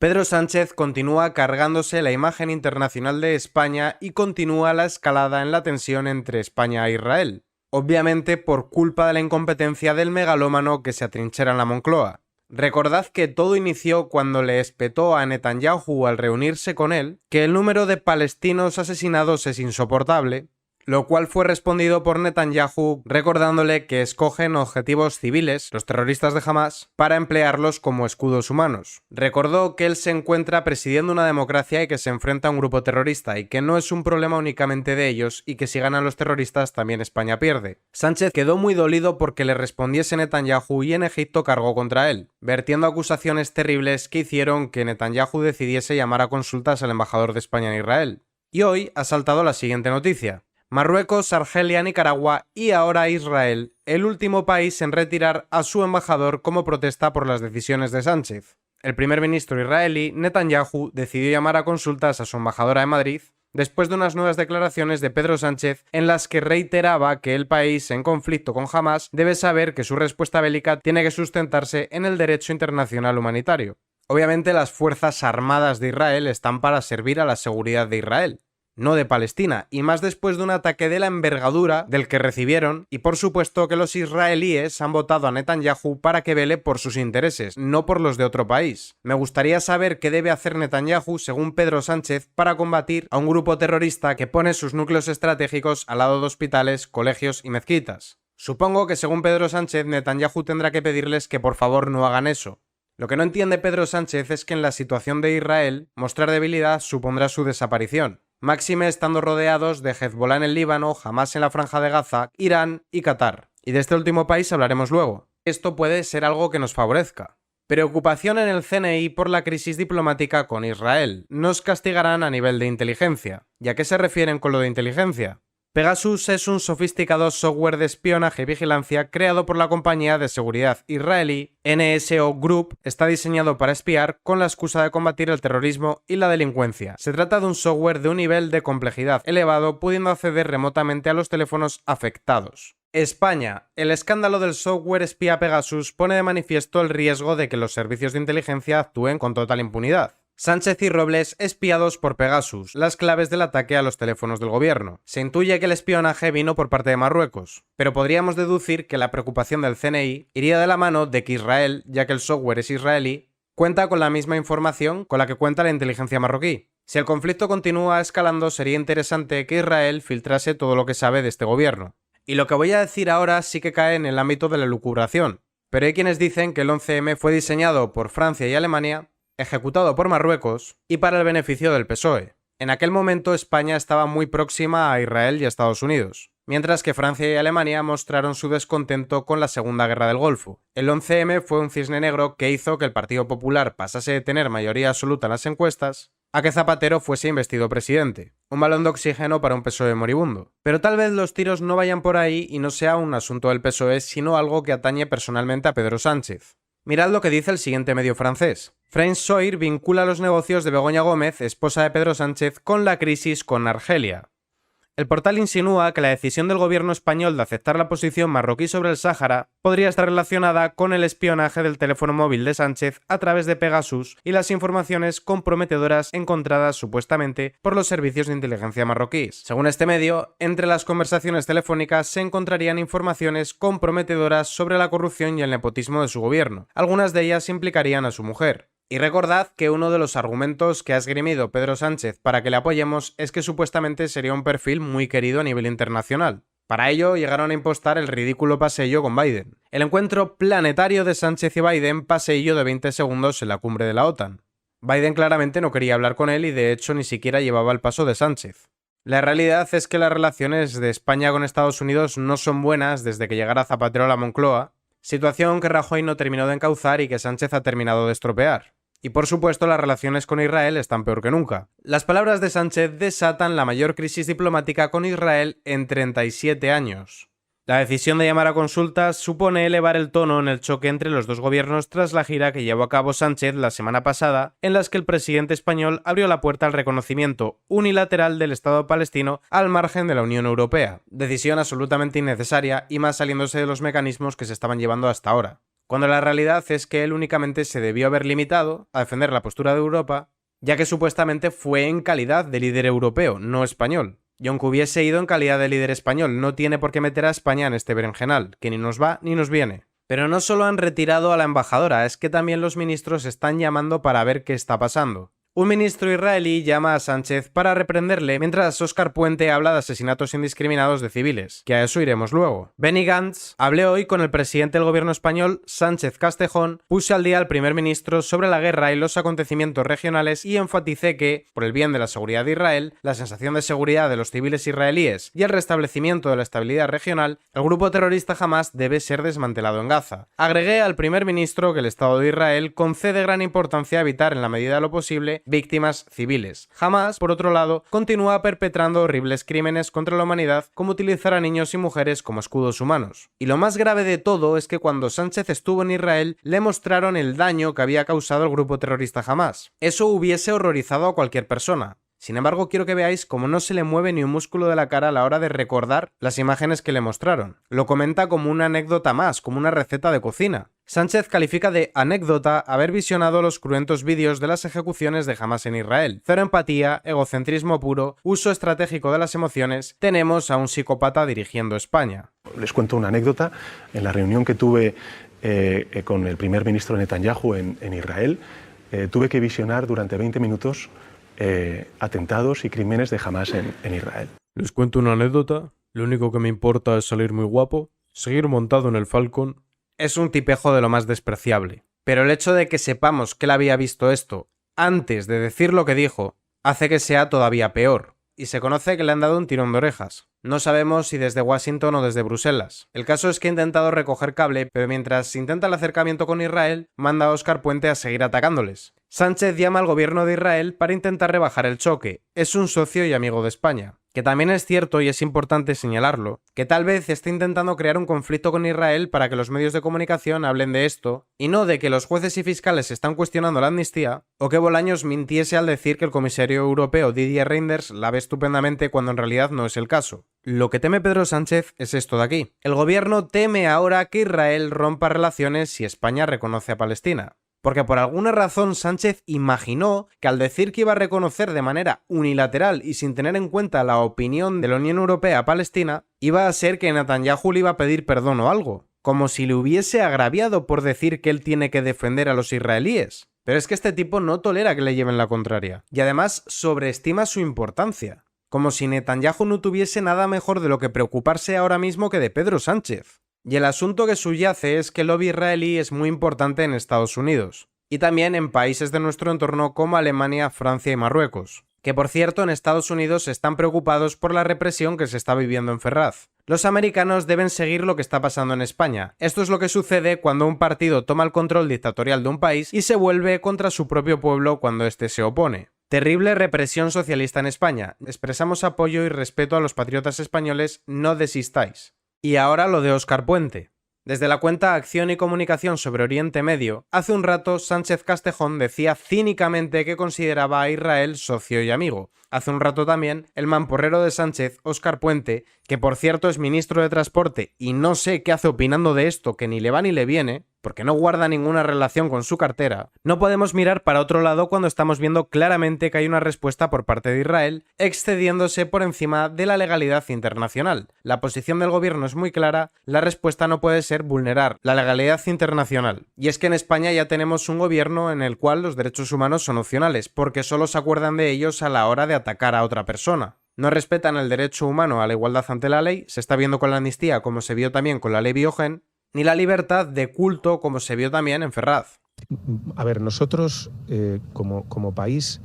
Pedro Sánchez continúa cargándose la imagen internacional de España y continúa la escalada en la tensión entre España e Israel, obviamente por culpa de la incompetencia del megalómano que se atrinchera en la Moncloa. Recordad que todo inició cuando le espetó a Netanyahu al reunirse con él que el número de palestinos asesinados es insoportable, lo cual fue respondido por Netanyahu recordándole que escogen objetivos civiles, los terroristas de Hamás, para emplearlos como escudos humanos. Recordó que él se encuentra presidiendo una democracia y que se enfrenta a un grupo terrorista y que no es un problema únicamente de ellos y que si ganan los terroristas también España pierde. Sánchez quedó muy dolido porque le respondiese Netanyahu y en Egipto cargó contra él, vertiendo acusaciones terribles que hicieron que Netanyahu decidiese llamar a consultas al embajador de España en Israel. Y hoy ha saltado la siguiente noticia. Marruecos, Argelia, Nicaragua y ahora Israel, el último país en retirar a su embajador como protesta por las decisiones de Sánchez. El primer ministro israelí, Netanyahu, decidió llamar a consultas a su embajadora en Madrid después de unas nuevas declaraciones de Pedro Sánchez en las que reiteraba que el país en conflicto con Hamás debe saber que su respuesta bélica tiene que sustentarse en el derecho internacional humanitario. Obviamente las fuerzas armadas de Israel están para servir a la seguridad de Israel, no de Palestina, y más después de un ataque de la envergadura del que recibieron, y por supuesto que los israelíes han votado a Netanyahu para que vele por sus intereses, no por los de otro país. Me gustaría saber qué debe hacer Netanyahu, según Pedro Sánchez, para combatir a un grupo terrorista que pone sus núcleos estratégicos al lado de hospitales, colegios y mezquitas. Supongo que según Pedro Sánchez, Netanyahu tendrá que pedirles que por favor no hagan eso. Lo que no entiende Pedro Sánchez es que en la situación de Israel, mostrar debilidad supondrá su desaparición. Máxime estando rodeados de Hezbollah en el Líbano, Hamás en la Franja de Gaza, Irán y Qatar. Y de este último país hablaremos luego. Esto puede ser algo que nos favorezca. Preocupación en el CNI por la crisis diplomática con Israel. Nos castigarán a nivel de inteligencia. ¿Y a qué se refieren con lo de inteligencia? Pegasus es un sofisticado software de espionaje y vigilancia creado por la compañía de seguridad israelí NSO Group. Está diseñado para espiar con la excusa de combatir el terrorismo y la delincuencia. Se trata de un software de un nivel de complejidad elevado, pudiendo acceder remotamente a los teléfonos afectados. España. El escándalo del software espía Pegasus pone de manifiesto el riesgo de que los servicios de inteligencia actúen con total impunidad. Sánchez y Robles espiados por Pegasus, las claves del ataque a los teléfonos del gobierno. Se intuye que el espionaje vino por parte de Marruecos, pero podríamos deducir que la preocupación del CNI iría de la mano de que Israel, ya que el software es israelí, cuenta con la misma información con la que cuenta la inteligencia marroquí. Si el conflicto continúa escalando, sería interesante que Israel filtrase todo lo que sabe de este gobierno. Y lo que voy a decir ahora sí que cae en el ámbito de la elucubración, pero hay quienes dicen que el 11M fue diseñado por Francia y Alemania, ejecutado por Marruecos y para el beneficio del PSOE. En aquel momento España estaba muy próxima a Israel y a Estados Unidos, mientras que Francia y Alemania mostraron su descontento con la Segunda Guerra del Golfo. El 11M fue un cisne negro que hizo que el Partido Popular pasase de tener mayoría absoluta en las encuestas a que Zapatero fuese investido presidente. Un balón de oxígeno para un PSOE moribundo. Pero tal vez los tiros no vayan por ahí y no sea un asunto del PSOE, sino algo que atañe personalmente a Pedro Sánchez. Mirad lo que dice el siguiente medio francés. France vincula los negocios de Begoña Gómez, esposa de Pedro Sánchez, con la crisis con Argelia. El portal insinúa que la decisión del gobierno español de aceptar la posición marroquí sobre el Sáhara podría estar relacionada con el espionaje del teléfono móvil de Sánchez a través de Pegasus y las informaciones comprometedoras encontradas supuestamente por los servicios de inteligencia marroquíes. Según este medio, entre las conversaciones telefónicas se encontrarían informaciones comprometedoras sobre la corrupción y el nepotismo de su gobierno. Algunas de ellas implicarían a su mujer. Y recordad que uno de los argumentos que ha esgrimido Pedro Sánchez para que le apoyemos es que supuestamente sería un perfil muy querido a nivel internacional. Para ello llegaron a impostar el ridículo paseillo con Biden. El encuentro planetario de Sánchez y Biden, paseillo de 20 segundos en la cumbre de la OTAN. Biden claramente no quería hablar con él y de hecho ni siquiera llevaba el paso de Sánchez. La realidad es que las relaciones de España con Estados Unidos no son buenas desde que llegara Zapatero a la Moncloa, situación que Rajoy no terminó de encauzar y que Sánchez ha terminado de estropear. Y por supuesto las relaciones con Israel están peor que nunca. Las palabras de Sánchez desatan la mayor crisis diplomática con Israel en 37 años. La decisión de llamar a consultas supone elevar el tono en el choque entre los dos gobiernos tras la gira que llevó a cabo Sánchez la semana pasada, en las que el presidente español abrió la puerta al reconocimiento unilateral del Estado palestino al margen de la Unión Europea. Decisión absolutamente innecesaria y más saliéndose de los mecanismos que se estaban llevando hasta ahora. cuando la realidad es que él únicamente se debió haber limitado a defender la postura de Europa, ya que supuestamente fue en calidad de líder europeo, no español. Y aunque hubiese ido en calidad de líder español, no tiene por qué meter a España en este berenjenal, que ni nos va ni nos viene. Pero no solo han retirado a la embajadora, es que también los ministros están llamando para ver qué está pasando. Un ministro israelí llama a Sánchez para reprenderle mientras Óscar Puente habla de asesinatos indiscriminados de civiles, que a eso iremos luego. Benny Gantz hablé hoy con el presidente del gobierno español, Sánchez Castejón, puse al día al primer ministro sobre la guerra y los acontecimientos regionales y enfaticé que, por el bien de la seguridad de Israel, la sensación de seguridad de los civiles israelíes y el restablecimiento de la estabilidad regional, el grupo terrorista Hamás debe ser desmantelado en Gaza. Agregué al primer ministro que el Estado de Israel concede gran importancia a evitar en la medida de lo posible víctimas civiles. Hamás, por otro lado, continúa perpetrando horribles crímenes contra la humanidad, como utilizar a niños y mujeres como escudos humanos. Y lo más grave de todo es que cuando Sánchez estuvo en Israel, le mostraron el daño que había causado el grupo terrorista Hamás. Eso hubiese horrorizado a cualquier persona. Sin embargo, quiero que veáis cómo no se le mueve ni un músculo de la cara a la hora de recordar las imágenes que le mostraron. Lo comenta como una anécdota más, como una receta de cocina. Sánchez califica de anécdota haber visionado los cruentos vídeos de las ejecuciones de Hamás en Israel. Cero empatía, egocentrismo puro, uso estratégico de las emociones. Tenemos a un psicópata dirigiendo España. Les cuento una anécdota. En la reunión que tuve con el primer ministro Netanyahu en Israel, tuve que visionar durante 20 minutos atentados y crímenes de Hamás en Israel. Les cuento una anécdota. Lo único que me importa es salir muy guapo, seguir montado en el Falcon. Es un tipejo de lo más despreciable. Pero el hecho de que sepamos que él había visto esto antes de decir lo que dijo hace que sea todavía peor. Y se conoce que le han dado un tirón de orejas. No sabemos si desde Washington o desde Bruselas. El caso es que ha intentado recoger cable, pero mientras intenta el acercamiento con Israel, manda a Óscar Puente a seguir atacándoles. Sánchez llama al gobierno de Israel para intentar rebajar el choque. Es un socio y amigo de España. Que también es cierto, y es importante señalarlo, que tal vez esté intentando crear un conflicto con Israel para que los medios de comunicación hablen de esto, y no de que los jueces y fiscales están cuestionando la amnistía, o que Bolaños mintiese al decir que el comisario europeo Didier Reynders la ve estupendamente cuando en realidad no es el caso. Lo que teme Pedro Sánchez es esto de aquí. El gobierno teme ahora que Israel rompa relaciones si España reconoce a Palestina. Porque por alguna razón Sánchez imaginó que al decir que iba a reconocer de manera unilateral y sin tener en cuenta la opinión de la Unión Europea a Palestina, iba a ser que Netanyahu le iba a pedir perdón o algo, como si le hubiese agraviado por decir que él tiene que defender a los israelíes. Pero es que este tipo no tolera que le lleven la contraria, y además sobreestima su importancia, como si Netanyahu no tuviese nada mejor de lo que preocuparse ahora mismo que de Pedro Sánchez. Y el asunto que subyace es que el lobby israelí es muy importante en Estados Unidos, y también en países de nuestro entorno como Alemania, Francia y Marruecos, que por cierto en Estados Unidos están preocupados por la represión que se está viviendo en Ferraz. Los americanos deben seguir lo que está pasando en España. Esto es lo que sucede cuando un partido toma el control dictatorial de un país y se vuelve contra su propio pueblo cuando éste se opone. Terrible represión socialista en España. Expresamos apoyo y respeto a los patriotas españoles, no desistáis. Y ahora lo de Óscar Puente. Desde la cuenta Acción y Comunicación sobre Oriente Medio, hace un rato Sánchez Castejón decía cínicamente que consideraba a Israel socio y amigo. Hace un rato también el mamporrero de Sánchez, Óscar Puente, que por cierto es ministro de Transporte y no sé qué hace opinando de esto que ni le va ni le viene, porque no guarda ninguna relación con su cartera, no podemos mirar para otro lado cuando estamos viendo claramente que hay una respuesta por parte de Israel excediéndose por encima de la legalidad internacional. La posición del gobierno es muy clara, la respuesta no puede ser vulnerar la legalidad internacional. Y es que en España ya tenemos un gobierno en el cual los derechos humanos son opcionales, porque solo se acuerdan de ellos a la hora de atacar a otra persona. No respetan el derecho humano a la igualdad ante la ley, se está viendo con la amnistía como se vio también con la ley Biogen, ni la libertad de culto como se vio también en Ferraz. A ver, nosotros como país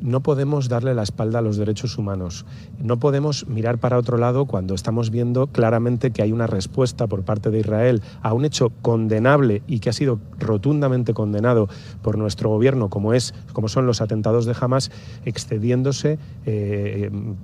no podemos darle la espalda a los derechos humanos. No podemos mirar para otro lado cuando estamos viendo claramente que hay una respuesta por parte de Israel a un hecho condenable y que ha sido rotundamente condenado por nuestro gobierno, como son los atentados de Hamás, excediéndose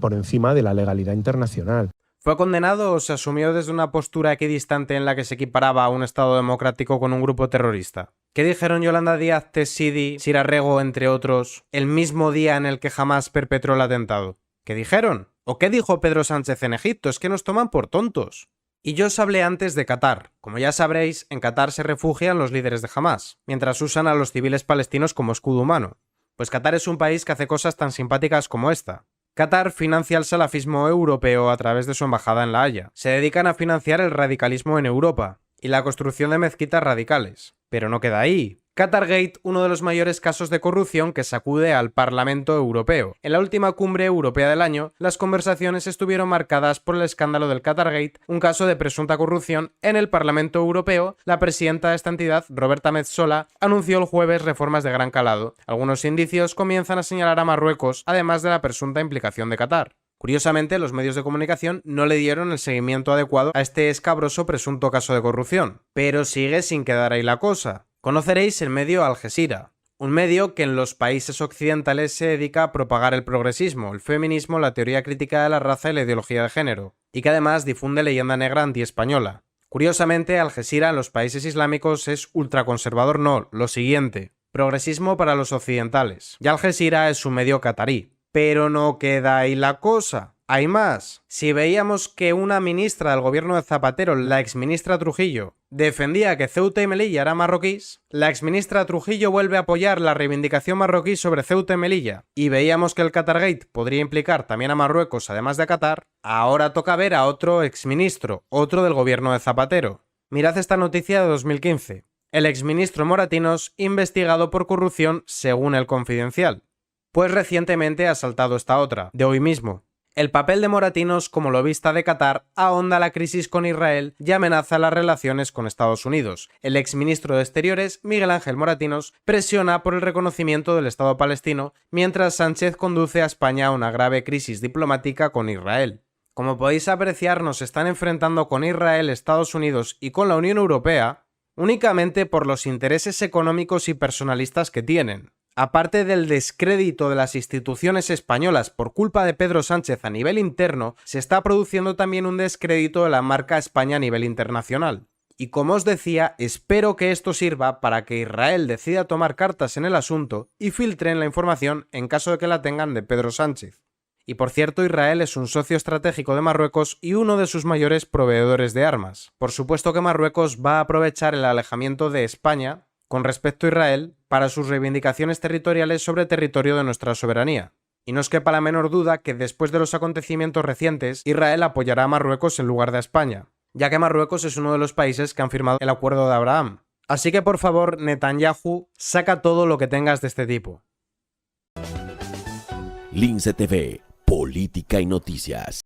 por encima de la legalidad internacional. ¿Fue condenado o se asumió desde una postura equidistante en la que se equiparaba a un Estado democrático con un grupo terrorista? ¿Qué dijeron Yolanda Díaz, Tessidi, Sira Rego, entre otros, el mismo día en el que Hamás perpetró el atentado? ¿Qué dijeron? ¿O qué dijo Pedro Sánchez en Egipto? Es que nos toman por tontos. Y yo os hablé antes de Qatar. Como ya sabréis, en Qatar se refugian los líderes de Hamás, mientras usan a los civiles palestinos como escudo humano. Pues Qatar es un país que hace cosas tan simpáticas como esta. Qatar financia el salafismo europeo a través de su embajada en La Haya. Se dedican a financiar el radicalismo en Europa y la construcción de mezquitas radicales. Pero no queda ahí. Qatargate, uno de los mayores casos de corrupción que sacude al Parlamento Europeo. En la última cumbre europea del año, las conversaciones estuvieron marcadas por el escándalo del Qatargate, un caso de presunta corrupción en el Parlamento Europeo. La presidenta de esta entidad, Roberta Metsola, anunció el jueves reformas de gran calado. Algunos indicios comienzan a señalar a Marruecos, además de la presunta implicación de Qatar. Curiosamente, los medios de comunicación no le dieron el seguimiento adecuado a este escabroso presunto caso de corrupción. Pero sigue sin quedar ahí la cosa. Conoceréis el medio Al Jazeera, un medio que en los países occidentales se dedica a propagar el progresismo, el feminismo, la teoría crítica de la raza y la ideología de género, y que además difunde leyenda negra antiespañola. Curiosamente, Al Jazeera en los países islámicos es ultraconservador, no, lo siguiente, progresismo para los occidentales, y Al Jazeera es un medio catarí. Pero no queda ahí la cosa. Hay más. Si veíamos que una ministra del gobierno de Zapatero, la exministra Trujillo, defendía que Ceuta y Melilla eran marroquíes, la exministra Trujillo vuelve a apoyar la reivindicación marroquí sobre Ceuta y Melilla, y veíamos que el Qatargate podría implicar también a Marruecos además de a Qatar, ahora toca ver a otro exministro, otro del gobierno de Zapatero. Mirad esta noticia de 2015. El exministro Moratinos investigado por corrupción según El Confidencial. Pues recientemente ha saltado esta otra, de hoy mismo. El papel de Moratinos como lobista de Qatar ahonda la crisis con Israel y amenaza las relaciones con Estados Unidos. El exministro de Exteriores, Miguel Ángel Moratinos, presiona por el reconocimiento del Estado palestino, mientras Sánchez conduce a España a una grave crisis diplomática con Israel. Como podéis apreciar, nos están enfrentando con Israel, Estados Unidos y con la Unión Europea únicamente por los intereses económicos y personalistas que tienen. Aparte del descrédito de las instituciones españolas por culpa de Pedro Sánchez a nivel interno, se está produciendo también un descrédito de la marca España a nivel internacional. Y como os decía, espero que esto sirva para que Israel decida tomar cartas en el asunto y filtren la información en caso de que la tengan de Pedro Sánchez. Y por cierto, Israel es un socio estratégico de Marruecos y uno de sus mayores proveedores de armas. Por supuesto que Marruecos va a aprovechar el alejamiento de España con respecto a Israel para sus reivindicaciones territoriales sobre territorio de nuestra soberanía. Y no os quepa la menor duda que después de los acontecimientos recientes, Israel apoyará a Marruecos en lugar de a España, ya que Marruecos es uno de los países que han firmado el Acuerdo de Abraham. Así que por favor, Netanyahu, saca todo lo que tengas de este tipo. Lince TV, política y noticias.